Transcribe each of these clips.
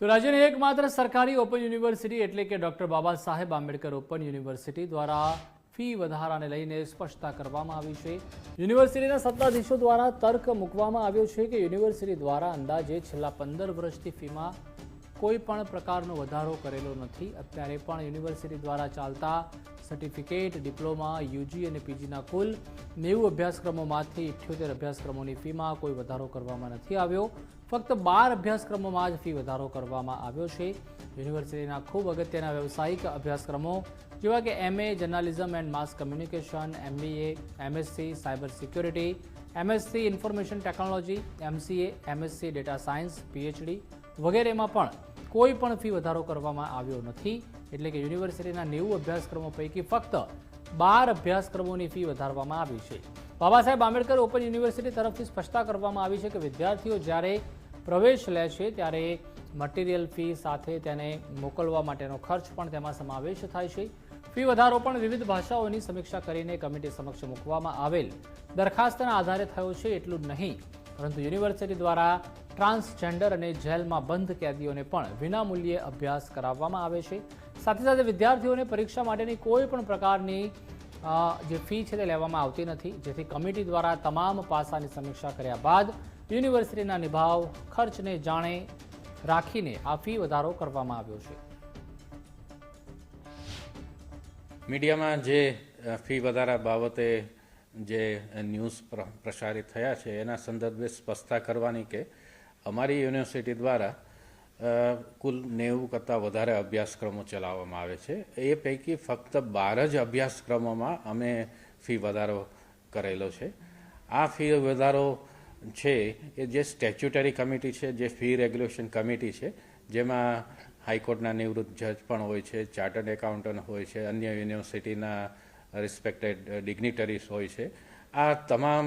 તો રાજ્યની એકમાત્ર સરકારી ઓપન યુનિવર્સિટી એટલે કે doctor Baba Saheb Ambedkar open university દ્વારા ફી વધારાને લઈને સ્પષ્ટતા કરવામાં આવી છે। યુનિવર્સિટીના સત્તાધીશો દ્વારા તર્ક મૂકવામાં આવ્યો છે કે યુનિવર્સિટી દ્વારા અંદાજે છેલ્લા 15 વર્ષથી ફીમાં કોઈ પણ પ્રકારનો વધારો કરેલો નથી। અત્યારે પણ યુનિવર્સિટી દ્વારા ચાલતા સર્ટિફિકેટ, ડિપ્લોમા, યુજી અને પીજીના કુલ 90 અભ્યાસક્રમોમાંથી 78 અભ્યાસક્રમોની ફીમાં કોઈ વધારો કરવામાં નથી આવ્યો। ફક્ત 12 અભ્યાસક્રમોમાં જ ફી વધારો કરવામાં આવ્યો છે। યુનિવર્સિટીના ખૂબ અગત્યના વ્યવસાયિક અભ્યાસક્રમો જેવા કે MA journalism and mass communication, MBA, MSc cyber security, MSc information technology, MCA, MSc data science, PhD વગેરેમાં પણ કોઈ પણ ફી વધારો કરવામાં આવ્યો નથી। એટલે કે યુનિવર્સિટીના 90 અભ્યાસક્રમો પૈકી ફક્ત 12 અભ્યાસક્રમોની ફી વધારવામાં આવી છે। બાબા સાહેબ આંબેડકર ઓપન યુનિવર્સિટી તરફથી સ્પષ્ટતા કરવામાં આવી છે કે વિદ્યાર્થીઓ જ્યારે પ્રવેશ લે છે ત્યારે મટીરિયલ ફી સાથે તેને મોકલવા માટેનો ખર્ચ પણ તેમાં સમાવેશ થાય છે। ફી વધારો પણ વિવિધ ભાષાઓની સમીક્ષા કરીને કમિટી સમક્ષ મૂકવામાં આવેલ દરખાસ્તના આધારે થયો છે। એટલું જ નહીં, પરંતુ યુનિવર્સિટી દ્વારા ટ્રાન્સજેન્ડર અને જેલમાં બંધ કેદીઓને પણ વિનામૂલ્યે અભ્યાસ કરાવવામાં આવે છે। સાથે સાથે વિદ્યાર્થીઓને પરીક્ષા માટેની કોઈ પણ પ્રકારની જે ફી છે તે લેવામાં આવતી નથી, જેથી કમિટી દ્વારા તમામ પાસાની સમીક્ષા કર્યા બાદ યુનિવર્સિટીના નિભાવ ખર્ચને જાણે રાખીને આ ફી વધારો કરવામાં આવ્યો છે। મીડિયામાં જે ફી વધારા બાબતે જે ન્યૂઝ પ્રસારિત થયા છે એના સંદર્ભે સ્પષ્ટતા કરવાની કે અમારી યુનિવર્સિટી દ્વારા કુલ 90 કરતાં વધારે અભ્યાસક્રમો ચલાવવામાં આવે છે। એ પૈકી ફક્ત 12 જ અભ્યાસક્રમોમાં અમે ફી વધારો કરેલો છે। આ ફી વધારો છે એ જે સ્ટેચ્યુટરી કમિટી છે, જે ફી રેગ્યુલેશન કમિટી છે, જેમાં હાઈકોર્ટના નિવૃત્ત જજ પણ હોય છે, ચાર્ટર્ડ એકાઉન્ટન્ટ હોય છે, અન્ય યુનિવર્સિટીના રિસ્પેક્ટેડ ડિગ્નિટરીઝ હોય છે। આ તમામ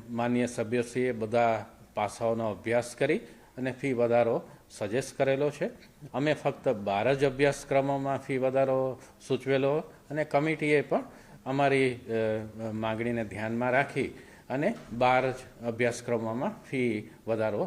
માન્ય સભ્યશ્રીએ બધા પાસાઓનો અભ્યાસ કરી અને ફી વધારો સજેસ્ટ કરેલો છે। અમે ફક્ત 12 જ અભ્યાસક્રમોમાં ફી વધારો સૂચવેલો અને કમિટીએ પણ અમારી માગણીને ધ્યાનમાં રાખી અને 12 જ અભ્યાસક્રમોમાં ફી વધારો